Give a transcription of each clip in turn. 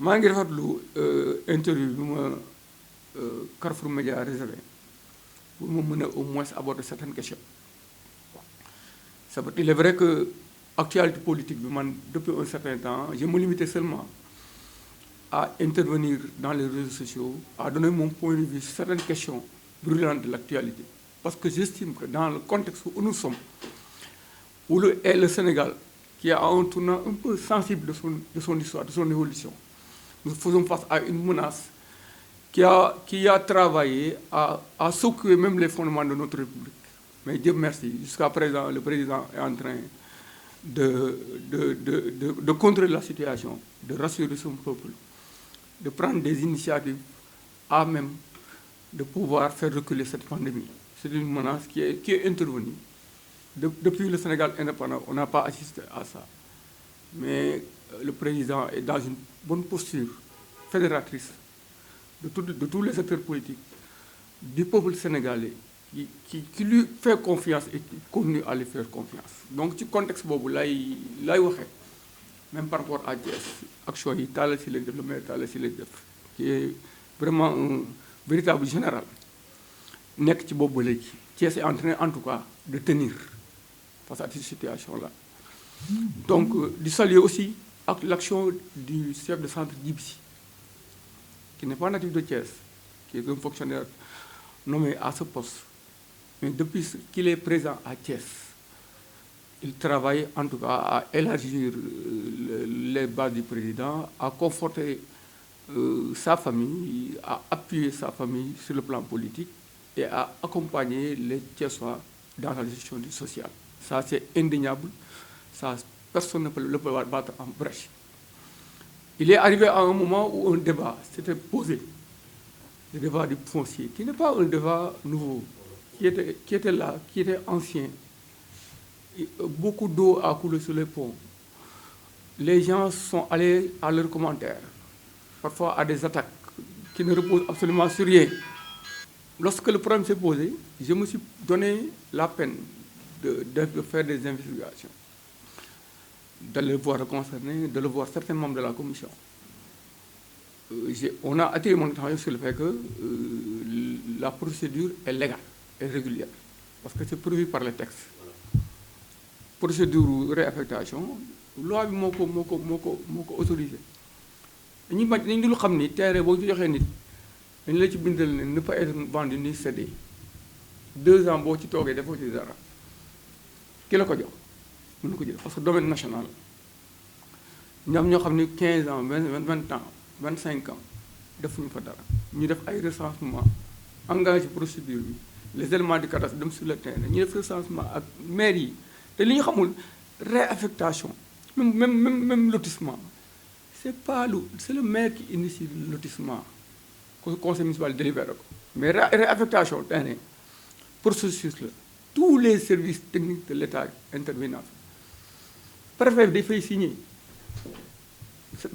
maa ngi rafetlu interview bi ma Carrefour Média réservé pour ma mën a au moins aborder certaines questions. Il est vrai que actualité politique bi man depuis un certain temps je me limitais seulement à intervenir dans les réseaux sociaux, à donner mon point de vue sur certaines questions brûlantes de l'actualité. Parce que j'estime que dans le contexte où nous sommes, où est le Sénégal, qui a un tournant un peu sensible de son histoire, de son évolution, nous faisons face à une menace qui a travaillé à secouer même les fondements de notre République. Mais Dieu merci, jusqu'à présent, le président est en train de contrôler la situation, de rassurer son peuple, de prendre des initiatives à même de pouvoir faire reculer cette pandémie. C'est une menace qui est intervenue. Depuis le Sénégal indépendant, on n'a pas assisté à ça. Mais le président est dans une bonne posture fédératrice de tous les acteurs politiques, du peuple sénégalais, qui lui fait confiance et qui continue à lui faire confiance. Donc, ci contexte boobu lay waxee même par rapport à Thiès action yi Talla Sylla def le maire Talla Sylla def qui est vraiment un véritable général nekk ci boobu ba léegi Thiès est en train en tout cas de tenir face à cette situation-là. Donc, di saluer aussi ak l'action du chef de centre Djibi Sy, qui n'est pas natif de Thiès, qui est un fonctionnaire nommé à ce poste. Mais depuis qu'il est présent à Thiès, il travaille en tout cas à élargir les bases du président, à conforter sa famille, à appuyer sa famille sur le plan politique et à accompagner les Thiessois dans la gestion du social. Ça, c'est indéniable. Ça, personne ne peut le battre en brèche. Il est arrivé à un moment où un débat s'était posé, le débat du foncier, qui n'est pas un débat nouveau, qui était là, qui était ancien. Beaucoup d'eau a coulé sur les ponts. Les gens sont allés à leurs commentaires, parfois à des attaques qui ne reposent absolument sur rien. Lorsque le problème s'est posé, je me suis donné la peine de faire des investigations, d'aller voir le concerné, de le voir certains membres de la commission. On a attiré mon attention sur le fait que la procédure est légale et régulière, parce que c'est prévu par les textes. Procédure réaffectation, loi bi moo ko autorisé. dañu dul xam ni terrain boo ci joxee nit dañu la ci bindal ne ne pas être vendu ni cédé 2 ans boo ci toogee defoo ci dara ki la ko jox mën na ko jël parce que domaine national ñoom ñoo xam ni 15 ans 20 ans 25 ans defuñu fa dara ñu def ay recensement engagé procédure bi les éléments du cadastre dem sur le terrain ñu def recensement ak maire yi te li ñu xamul réaffectation même lotissement c'est le maire qui initie le lotissement conseil municipal délibéré ko mais réaffectation terrain processus la tous les services techniques de l'État intervenant préfet bi dafay signé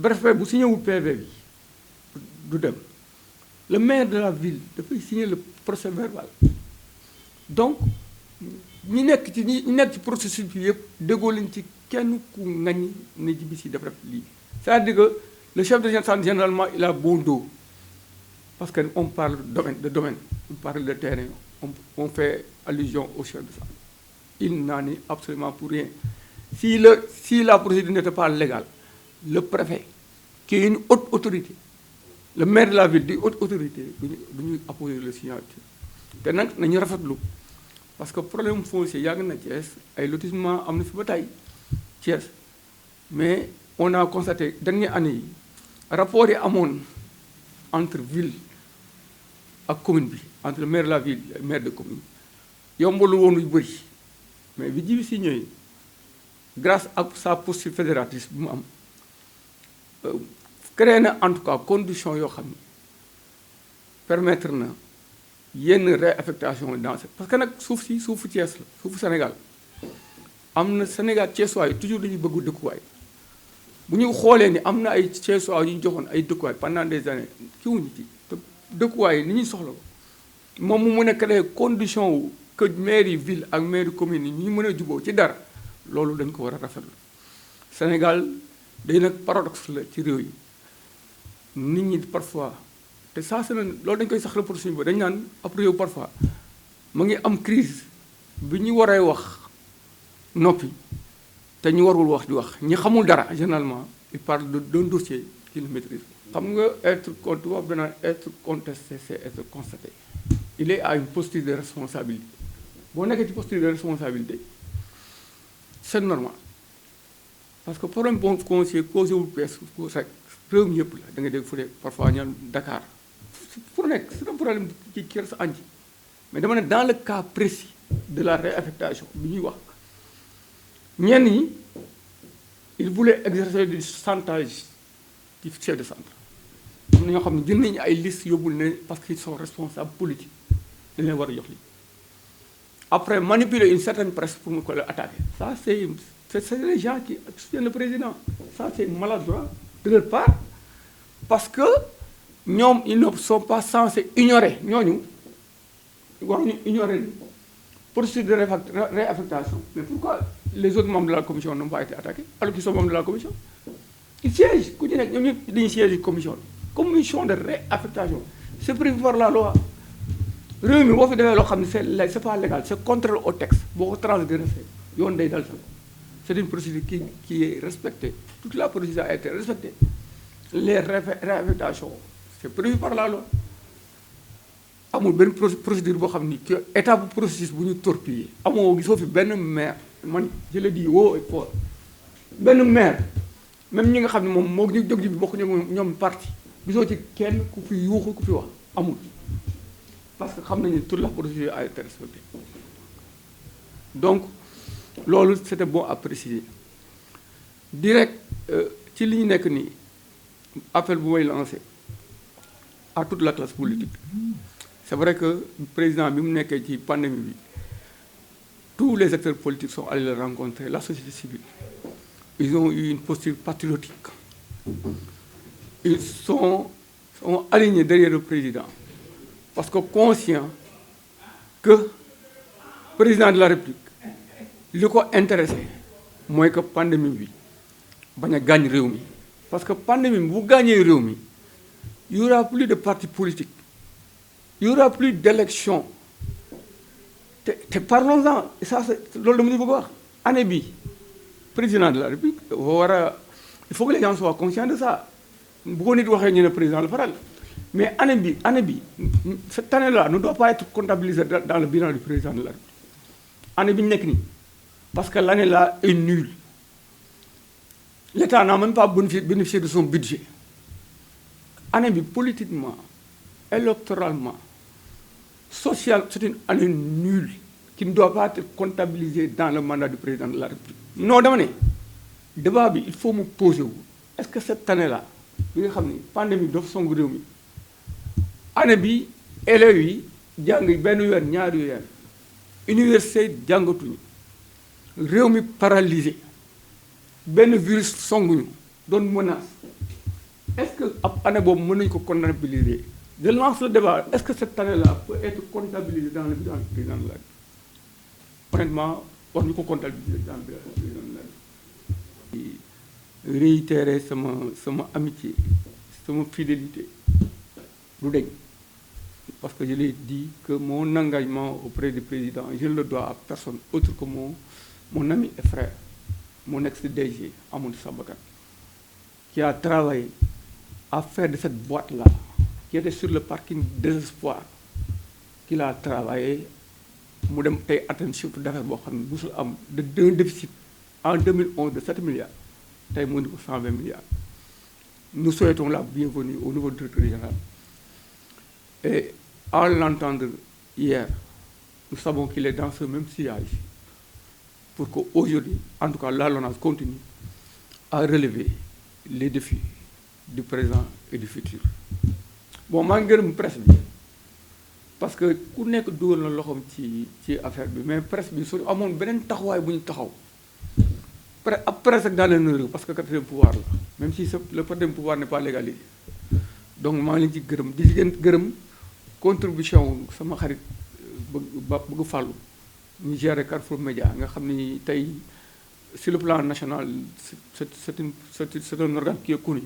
préfet bu signé wu PV bi du dem le maire de la ville dafay signer le procès verbal donc ñi nekk ci processus bi yëpp déggoo leen ci kenn ku ngañ ne Djibi Sy def rek lii c'est-à-dire que le chef de centre généralement il a bon dos parce que on parle de domaine on parle de terrain on fait allusion au chef de centre il n'en est absolument pour rien si la procédure n'était pas légale le préfet qui est une haute autorité le maire de la ville di haute autorité duñu apposer le signature te nag nañu rafetlu parce que problème foncier yàgg na Thiès ay lotissement am na fi ba tey Thiès mais on a constaté dernière année yi rapport yi amoon entre ville ak commune bi entre le maire de la ville et le maire de commune yombalu woon lu bëri mais bi Djibi Sy ñëwee grâce à sa posture fédératrice bu mu am créé na en tout cas condition yoo xam ni permettre na yenn réaffectation dans parce que nag suufu Thiès la suufu Sénégal am na Sénégal Thiessois yi toujours dañuy bëgg dëkkuwaay bu ñu xoolee ni am na ay Thiessois yu ñu joxoon ay dëkkuwaay pendant des années ki wuñu ci te dëkkuwaay yi ni ñuy soxla ko moom mu mën a créer condition wu que mairie ville ak mairie commune yi ñu mën a juboo ci dara loolu dañ ko war a rafetlu Sénégal day nag paradoxe la ci réew yi nit ñi parfois te saa su ne loolu dañ koy sax reproché ba dañ naan après yow parfois mu ngi am crise bi ñu waree wax noppi te ñu warul wax di wax ñi xamul dara généralement il parle d'un dossier qu'il maîtrise. xam nga être tubaab danaan être contesté c'est être constaté. Il est à une posture de responsabilité boo nekkee ci posture de responsabilité c'est normal parce que problème bon conseiller causé wul pees rek réew mi yëpp la da nga dégg fu ne parfois ñaan Dakar pour nekk c'est un problème ci kër sa anji mais dama ne dans le cas précis de la réaffectation bi ñuy wax ñenn ñi il voulait exercer du chantage ci chef de centre am na ñoo xam ne jël nañu ay liste yóbbul ne parce qu'ils sont responsables politiques dañ leen war a jox li après manipuler une certaine presse pour mu ko la attaquer ça c'est les gens qui soutiennent le président ça c'est maladroit de leur part parce que ñoom ils ne sont pas censés ignorer ñooñu waruñu ignorer procédure de réaffectation mais pourquoi les autres membres de la commission n'ont pas été attaqués alors qu'ils sont membres de la commission ils siègent ku ci nekk ñoom ñëpp dañuy siège commission de réaffectation c'est prévu par la loi réew mi boo fi defee loo xam ne c'est pas légal c'est contraire au texte boo ko transgressé yoon day dal sa c'est une procédure qui est respectée toute la procédure a été respectée les réaffectations c'est prévu par la loi amul benn procédure boo xam ni que état bu processus bu ñu torpiller amoo gisoo fi benn maire man je le dis haut et fort benn maire même ñi nga xam ne moom moo ñu jóg ji bi bokk ñoom parti gisoo ci kenn ku fi yuuxu ku fi wax amul parce que xam nañu toute la procédure a été respectée donc loolu c'était bon à préciser direct ci li ñu nekk nii appel bu may lancé à toute la classe politique c'est vrai que président bi mu nekkee ci pandémie bi tous les acteurs politiques sont allés le rencontrer la société civile ils ont eu une posture patriotique ils sont alignés derrière le président parce que conscient que président de la République li ko intéressé mooy que pandémie bi bañ a gaañ réew mi parce que pandémie bi bu gaañee réew mi il y aura plus de partis politiques il y aura plus d'élections te parlons-en ça c'est loolu dama ñu bëgg a wax année bi président de la République il faut que les gens soient conscients de ça bu ko nit waxee ñu ne président la faral mais année bi cette année-là ne doit pas être comptabilisée dans le bilan du président de la République année bi ñu nekk nii parce que l'année-là est nulle l'État n'a même pas bénéficié de son budget année bi politiquement électoralement social c'est une année nulle qui ne doit pas être comptabilisée dans le mandat du président de la République non dama ne débat bi il faut mu poser wu est-ce que cette année-là bi nga xam ni pandémie bi dafa song réew mi année bi élèves yi jàng benn weer ñaari weer université jàngatuñu réew mi paralysé benn virus songuñu doon menace est-ce que ab année boobu mën nañu ko comptabiliser je lance le débat est-ce que cette année-là peut être comptabilisée dans le bilan du président de la République honnêtement war ñu ko comptabiliser dans le bilan du président de la République réitérer sama amitié sama fidélité du deñ parce que je l'ai dit que mon engagement auprès du président je ne le dois à personne autre que mon ami et frère mon ex-DG Amadou Samba Kane qui a travaillé à faire de cette boîte-là qui était sur le parking Désespoir qu'il a travaillé mu dem tey atteindre chiffre d'affaires boo xam ne musul am d'un déficit en 2011 de 7 milliards tey mu indi ko 120 milliards nous souhaitons la bienvenue au nouveau directeur général et à l'entendre hier nous savons qu'il est dans ce même sillage pour qu'aujourd'hui en tout cas la LONASE continue à relever les défis du présent et du futur bon maa ngi gërëm presse bi parce que ku nekk dugal na loxoom ci affaire bi mais presse bi su amoon beneen taxawaay bu ñu taxaw ab presse ak dans le réew parce que quatrième pouvoir la même si le quatrième pouvoir n'est pas légalisé donc maa ngi leen ci gërëm di gërëm contribution sama xarit bëgg fàllu ñu gérer Carrefour Média nga xam ni tey sur le plan national c'est un organe qui est connu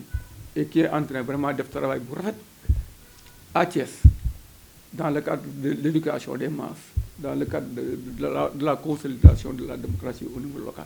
et qui est en train vraiment de travail bu rafet à Thiès, dans le cadre de l'éducation des masses, dans le cadre de la consolidation de la démocratie au niveau local.